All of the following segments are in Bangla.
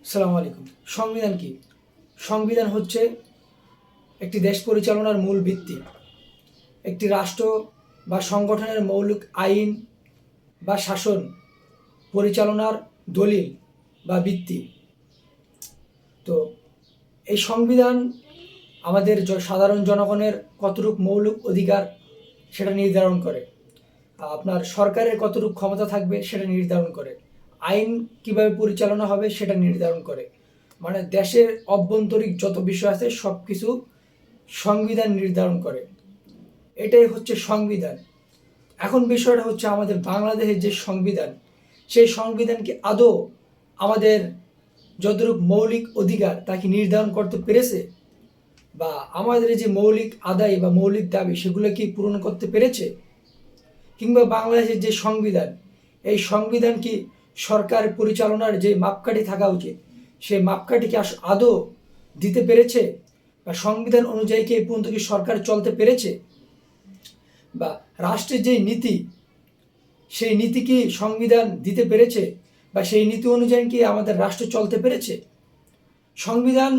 আসসালামু আলাইকুম। সংবিধান কি? সংবিধান হচ্ছে একটি দেশ পরিচালনার মূল ভিত্তি। একটি রাষ্ট্র বা সংগঠনের মৌলিক আইন বা শাসন পরিচালনার দলিল বা ভিত্তি। তো এই সংবিধান আমাদের সাধারণ জনগণের কতটুকু মৌলিক অধিকার সেটা নির্ধারণ করে। আপনার সরকারের কতটুকু ক্ষমতা থাকবে সেটা নির্ধারণ করে। আইন কিভাবে পরিচালনা হবে সেটা নির্ধারণ করে। মানে দেশের অভ্যন্তরীণ যত বিষয় আছে সব কিছু সংবিধান নির্ধারণ করে। এটাই হচ্ছে সংবিধান। এখন বিষয়টা হচ্ছে আমাদের বাংলাদেশের যে সংবিধান, সেই সংবিধান কি আদৌ আমাদের যতটুকু মৌলিক অধিকার তা কি নির্ধারণ করতে পেরেছে, বা আমাদের যে মৌলিক আদায় বা মৌলিক দাবি সেগুলো কি পূরণ করতে পেরেছে? কিংবা বাংলাদেশের যে সংবিধান, এই সংবিধান কি সরকার পরিচালনার যে মাপকাঠি থাকা উচিত সেই মাপকাঠি কি আদৌ দিতে পেরেছে? বা সংবিধান অনুযায়ী কি এই পর্যন্ত কি সরকার চলতে পেরেছে? বা রাষ্ট্রের যে নীতি, সেই নীতি কি সংবিধান দিতে পেরেছে? বা সেই নীতি অনুযায়ী কি আমাদের রাষ্ট্র চলতে পেরেছে? সংবিধান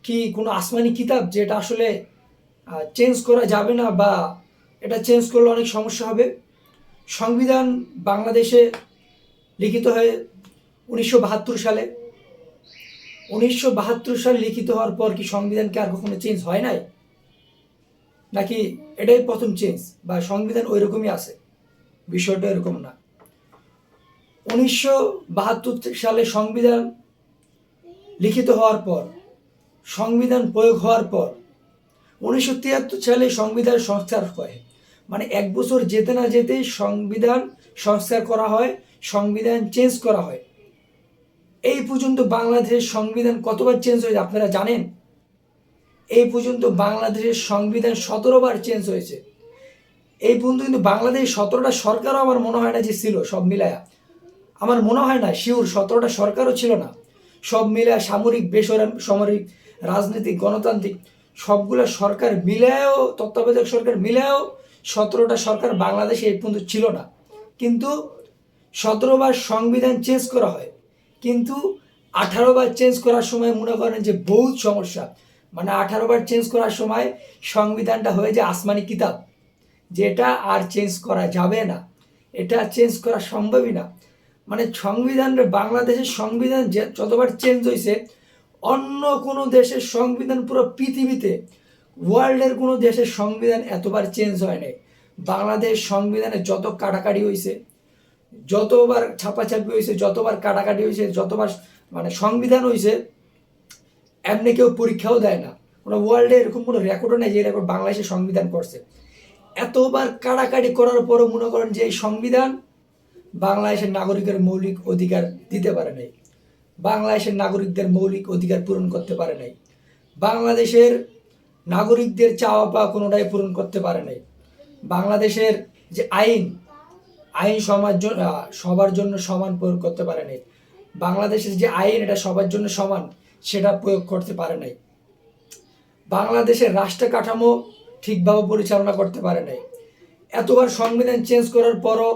কি কোনো আসমানি কিতাব যেটা আসলে চেঞ্জ করা যাবে না, বা এটা চেঞ্জ করলে অনেক সমস্যা হবে? সংবিধান বাংলাদেশে লিখিত হয় 1972 সালে। 1972 সালে লিখিত হওয়ার পর কি সংবিধান কি আর কখনো চেঞ্জ হয় নাই, নাকি এটাই প্রথম চেঞ্জ, বা সংবিধান ওই রকমই আছে? বিষয়টা এরকম না। 1972 সালে সংবিধান লিখিত হওয়ার পর, সংবিধান প্রয়োগ হওয়ার পর 1973 সালে সংবিধান সংস্কার হয়। মানে এক বছর যেতে না যেতেই সংবিধান সংস্কার করা হয়, সংবিধান চেঞ্জ করা হয়। এই পর্যন্ত বাংলাদেশের সংবিধান কতবার চেঞ্জ হয়েছে আপনারা জানেন? এই পর্যন্ত বাংলাদেশের সংবিধান 17 বার চেঞ্জ হয়েছে। এই পর্যন্ত কিন্তু বাংলাদেশ 17টা সরকারও আমার মনে হয় না যে ছিল, সব মিলায়া আমার মনে হয় না, শিওর 17টা সরকারও ছিল না। সব মিলায়া সামরিক, বেসামরিক, রাজনৈতিক, গণতান্ত্রিক সবগুলো সরকার মিলায়েও, তত্ত্বাবধায়ক সরকার মিলায়েও 17টা সরকার বাংলাদেশে এই পর্যন্ত ছিল না। কিন্তু 17 বার সংবিধান চেঞ্জ করা হয়, কিন্তু 18 বার চেঞ্জ করার সময় মনে করেন যে বহুত সমস্যা। মানে 18 বার চেঞ্জ করার সময় সংবিধানটা হয়ে যায় আসমানি কিতাব, যেটা আর চেঞ্জ করা যাবে না, এটা চেঞ্জ করা সম্ভবই না। মানে সংবিধানের, বাংলাদেশের সংবিধান যে যতবার চেঞ্জ হয়েছে, অন্য কোনো দেশের সংবিধান পুরো পৃথিবীতে, ওয়ার্ল্ডের কোনো দেশের সংবিধান এতবার চেঞ্জ হয় নাই। বাংলাদেশ সংবিধানে যত কাটাকাটি হয়েছে, যতবার ছাপাছাপি হয়েছে, যতবার কাটাকাটি হয়েছে, যতবার মানে সংবিধান হয়েছে, এমনি কেউ পরীক্ষাও দেয় না। কোনো ওয়ার্ল্ডে এরকম কোনো রেকর্ডও নেই যে রেকর্ড বাংলাদেশের সংবিধান করছে। এতবার কাটাকাটি করার পরও মনে করেন যে এই সংবিধান বাংলাদেশের নাগরিকের মৌলিক অধিকার দিতে পারে নাই, বাংলাদেশের নাগরিকদের মৌলিক অধিকার পূরণ করতে পারে নাই, বাংলাদেশের নাগরিকদের চাওয়া পাওয়া কোনোটাই পূরণ করতে পারে নাই। বাংলাদেশের যে আইন, আইন সবার জন্য সমান প্রয়োগ করতে পারে নাই। বাংলাদেশের যে আইন, এটা সবার জন্য সমান, সেটা প্রয়োগ করতে পারে নাই। বাংলাদেশের রাষ্ট্র কাঠামো ঠিকভাবে পরিচালনা করতে পারে নাই। এতবার সংবিধান চেঞ্জ করার পরও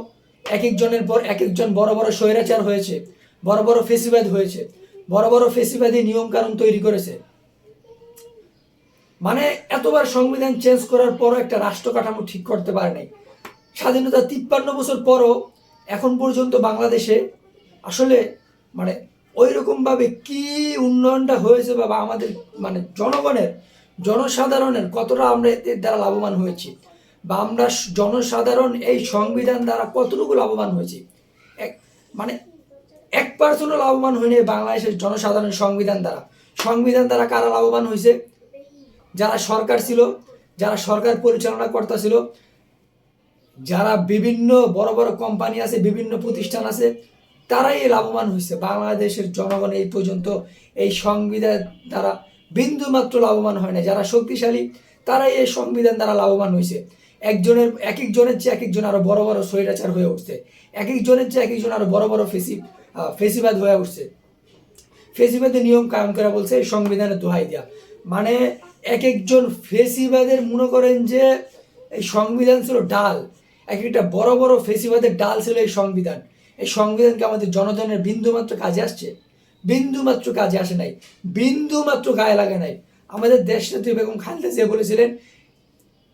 এক একজনের পর এক একজন বড় বড় স্বৈরাচার হয়েছে, বড় বড় ফেসিবাদ হয়েছে, বড় বড় ফেসিবাদী নিয়মকানুন তৈরি করেছে। মানে এতবার সংবিধান চেঞ্জ করার পরও একটা রাষ্ট্র কাঠামো ঠিক করতে পারে নাই। স্বাধীনতা 53 বছর পরও এখন পর্যন্ত বাংলাদেশে আসলে মানে ওই রকমভাবে কি উন্নয়নটা হয়েছে, বা আমাদের মানে জনগণের, জনসাধারণের কতটা আমরা এর দ্বারা লাভবান হয়েছি, বা আমরা জনসাধারণ এই সংবিধান দ্বারা কতটুকু লাভবান হয়েছি, এক মানে 1% লাভবান হয়নি বাংলাদেশের জনসাধারণ সংবিধান দ্বারা। সংবিধান দ্বারা কারা লাভবান হয়েছে? যারা সরকার ছিল, যারা সরকার পরিচালনা কর্তা ছিল, যারা বিভিন্ন বড় বড় কোম্পানি আছে, বিভিন্ন প্রতিষ্ঠান আছে, তারাই লাভবান হয়েছে। বাংলাদেশের জনগণ এই পর্যন্ত এই সংবিধান দ্বারা বিন্দুমাত্র লাভবান হয় না। যারা শক্তিশালী তারাই এই সংবিধান দ্বারা লাভবান হয়েছে। এক একজনের চেয়ে এক একজন আরো বড় বড় স্বৈরাচার হয়ে উঠছে, এক একজনের চেয়ে এক একজন আরো বড় বড় ফেসিবাদ হয়ে উঠছে। ফেসিবাদের নিয়ম কায়েম করা বলছে এই সংবিধানের দোহাই দেওয়া। মানে এক একজন ফেসিবাদের মনে করেন যে এই সংবিধান ছিল ডাল, এক একটা বড় বড় ফেসিবাদের ডাল ছিল এই সংবিধান। এই সংবিধানকে আমাদের জনগণের বিন্দুমাত্র কাজে আসছে? বিন্দু মাত্র কাজে আসে নাই, বিন্দু মাত্র গায়ে লাগে নাই। আমাদের দেশনেত্রী বেগম খালেদা জিয়া বলেছিলেন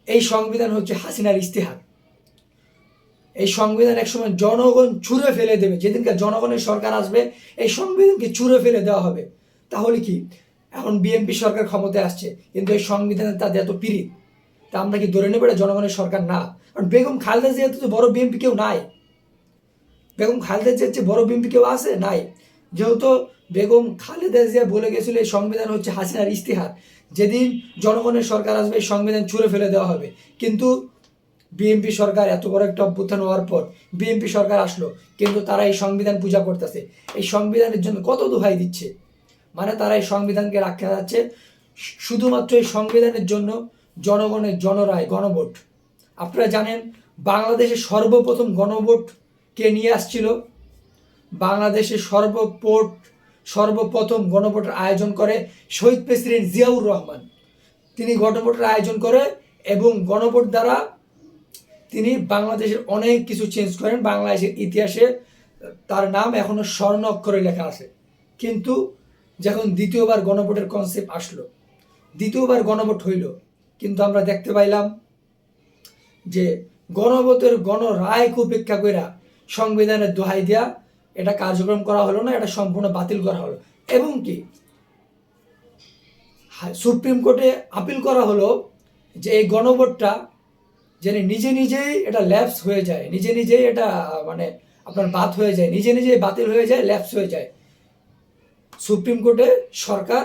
এই সংবিধান হচ্ছে হাসিনার ইস্তেহার, এই সংবিধান একসময় জনগণ ছুঁড়ে ফেলে দেবে, যেদিনকে জনগণের সরকার আসবে এই সংবিধানকে ছুঁড়ে ফেলে দেওয়া হবে। তাহলে কি এখন বিএনপি সরকার ক্ষমতায় আসছে কিন্তু এই সংবিধানে তাদের এত পিরিত, তা আমরা কি ধরে নেব এটা জনগণের সরকার না? কারণ বেগম খালেদা জিয়া তো বড় বিএনপি কেউ নাই, বেগম খালেদা জিয়ার চেয়ে বড় বিএনপি কেউ আছে নাই। যেহেতু বেগম খালেদা জিয়া বলে গেছিল এই সংবিধান হচ্ছে হাসিনার ইস্তেহার, যেদিন জনগণের সরকার আসবে এই সংবিধান ছুঁড়ে ফেলে দেওয়া হবে। কিন্তু বিএনপি সরকার এত বড় একটা অভ্যুত্থান হওয়ার পর বিএনপি সরকার আসলো, কিন্তু তারা এই সংবিধান পূজা করতেছে, এই সংবিধানের জন্য কত দোহাই দিচ্ছে। মানে তারা এই সংবিধানকে রাখা যাচ্ছে শুধুমাত্র এই সংবিধানের জন্য, জনগণের জনরায় গণভোট। আপনারা জানেন বাংলাদেশে সর্বপ্রথম গণভোট কে নিয়ে আসছিল? বাংলাদেশে সর্বপ্রথম গণভোটের আয়োজন করে শহীদ প্রেসিডেন্ট জিয়াউর রহমান। তিনি গণভোটের আয়োজন করে এবং গণভোট দ্বারা তিনি বাংলাদেশের অনেক কিছু চেঞ্জ করেন। বাংলাদেশের ইতিহাসে তার নাম এখনো স্বর্ণ অক্ষরে লেখা আছে। কিন্তু যখন দ্বিতীয়বার গণভোটের কনসেপ্ট আসলো, দ্বিতীয়বার গণভোট হইল, কিন্তু আমরা দেখতে পাইলাম যে গণভোটের গণরায়কে উপেক্ষা করে সংবিধানের দোহাই দেওয়া এটা কার্যক্রম করা হলো না, এটা সম্পূর্ণ বাতিল করা হলো। এবং কি সুপ্রিম কোর্টে আপিল করা হলো যে এই গণভোটটা যেন নিজে নিজেই এটা ল্যাপস হয়ে যায়, নিজে নিজেই এটা মানে আপনার বাদ হয়ে যায়, নিজে নিজেই বাতিল হয়ে যায়, ল্যাপস হয়ে যায়। সুপ্রিম কোর্টে সরকার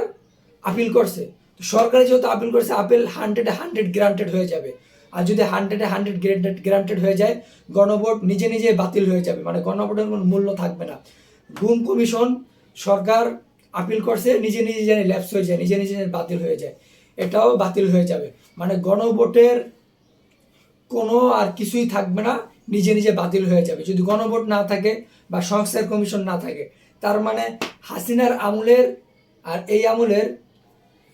আপিল করছে, তো সরকার যেহেতু আপিল করছে, আপিল 100-100 গ্রান্টেড হয়ে যাবে। আর যদি 100-100 গ্রান্টেড হয়ে যায়, গণভোট নিজে নিজে বাতিল হয়ে যাবে, মানে গণভোটের কোনো মূল্য থাকবে না। গুম কমিশন সরকার আপিল করছে, নিজে নিজে যেন ল্যাপস হয়ে যায়, নিজে নিজে বাতিল হয়ে যায়, এটাও বাতিল হয়ে যাবে। মানে গণভোটের কোনো আর কিছুই থাকবে না, নিজে নিজে বাতিল হয়ে যাবে যদি গণভোট না থাকে বা সংস্কার কমিশন না থাকে। তার মানে হাসিনার আমলের আর এই আমলের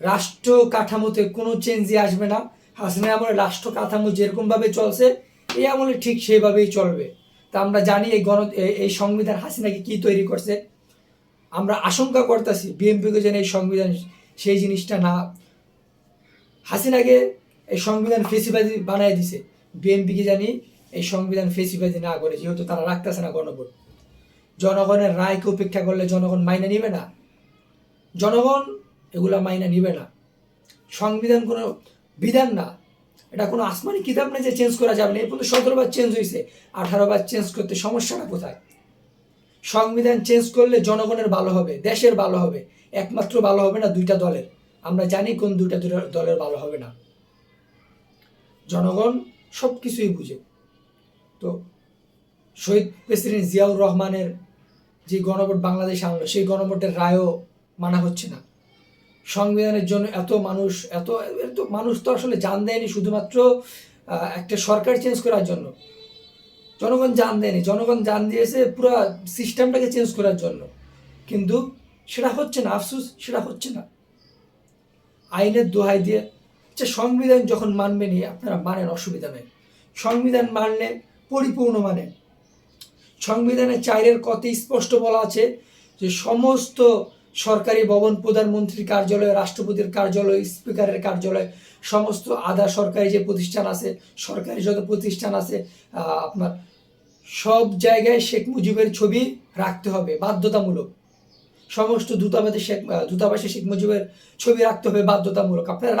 রাষ্ট্র কাঠামোতে কোনো চেঞ্জই আসবে না। হাসিনার আমলের রাষ্ট্র কাঠামো যেরকমভাবে চলছে এই আমলে ঠিক সেইভাবেই চলবে। তা আমরা জানি এই সংবিধান হাসিনাকে কি তৈরি করছে। আমরা আশঙ্কা করতেছি বিএনপিকে যেন এই সংবিধান সেই জিনিসটা না, হাসিনাকে এই সংবিধান ফেসিবাদী বানাই দিছে, বিএনপিকে জানি এই সংবিধান ফেসিবাদী না করে, যেহেতু তারা রাখতেছে না গণভোট। জনগণের রায়কে উপেক্ষা করলে জনগণ মাইনা নিবে না, জনগণ এগুলা মাইনা নিবে না। সংবিধান কোনো বিধান না, এটা কোনো আসমানি কিতাব না যে চেঞ্জ করা যাবে না। এই পর্যন্ত 17 বার চেঞ্জ হয়েছে, 18 বার চেঞ্জ করতে সমস্যাটা কোথায়? সংবিধান চেঞ্জ করলে জনগণের ভালো হবে, দেশের ভালো হবে, একমাত্র ভালো হবে না দুইটা দলের। আমরা জানি কোন দুইটা দলের ভালো হবে না, জনগণ সব কিছুই বুঝে। তো শহীদ প্রেসিডেন্ট জিয়াউর রহমানের যে গণভোট বাংলাদেশে আনলো, সেই গণভোটের রায়ও মানা হচ্ছে না। সংবিধানের জন্য এত মানুষ তো আসলে জান দেয়নি শুধুমাত্র একটা সরকার চেঞ্জ করার জন্য, জনগণ জান দেয়নি, জনগণ জান দিয়েছে পুরো সিস্টেমটাকে চেঞ্জ করার জন্য। কিন্তু সেটা হচ্ছে না, আফসোস সেটা হচ্ছে না। আইনের দোহাই দিয়ে আচ্ছা সংবিধান যখন মানবেনি আপনারা মানেন, অসুবিধা নেই, সংবিধান মানলে পরিপূর্ণ মানেন। সংবিধানের 4 কতে স্পষ্ট বলা আছে যে সমস্ত সরকারি ভবন, প্রধানমন্ত্রীর কার্যালয়, রাষ্ট্রপতির কার্যালয়, স্পিকারের কার্যালয়, সমস্ত আধা সরকারি যে প্রতিষ্ঠান আছে, সরকারি যত প্রতিষ্ঠান আছে, আপনার সব জায়গায় শেখ মুজিবের ছবি রাখতে হবে বাধ্যতামূলক। সমস্ত দূতাবাসে শেখ মুজিবের ছবি রাখতে হবে বাধ্যতামূলক। আপনারা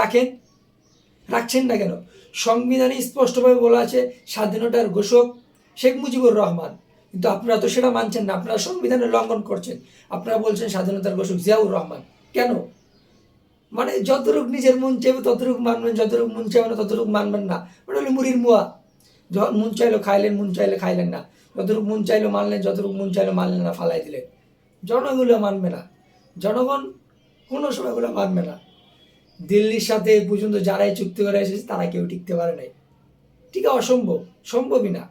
রাখছেন না কেন? সংবিধানে স্পষ্টভাবে বলা আছে স্বাধীনতার ঘোষক শেখ মুজিবুর রহমান, কিন্তু আপনারা তো সেটা মানছেন না, আপনারা সংবিধানের লঙ্ঘন করছেন। আপনারা বলছেন স্বাধীনতার ঘোষক জিয়াউর রহমান। কেন? মানে যতটুকু নিজের মন চাইবে ততটুকু মানবেন, যতটুকু মন চাইবে না ততটুকু মানবেন না। ওটা হলো মুড়ির মুয়া, যখন মন চাইলো খাইলেন, মন চাইলে খাইলেন না, যতটুকু মন চাইলো মানলেন, যতটুকু মন চাইলো মানলেন না, ফালাই দিলেন। জনগণ মানবে না, জনগণ কোনো সময় এগুলো মানবে না। দিল্লির সাথে এই পর্যন্ত যারাই চুক্তি করে এসেছে তারা কেউ টিকতে পারে নাই, টিকা অসম্ভব, সম্ভবই না।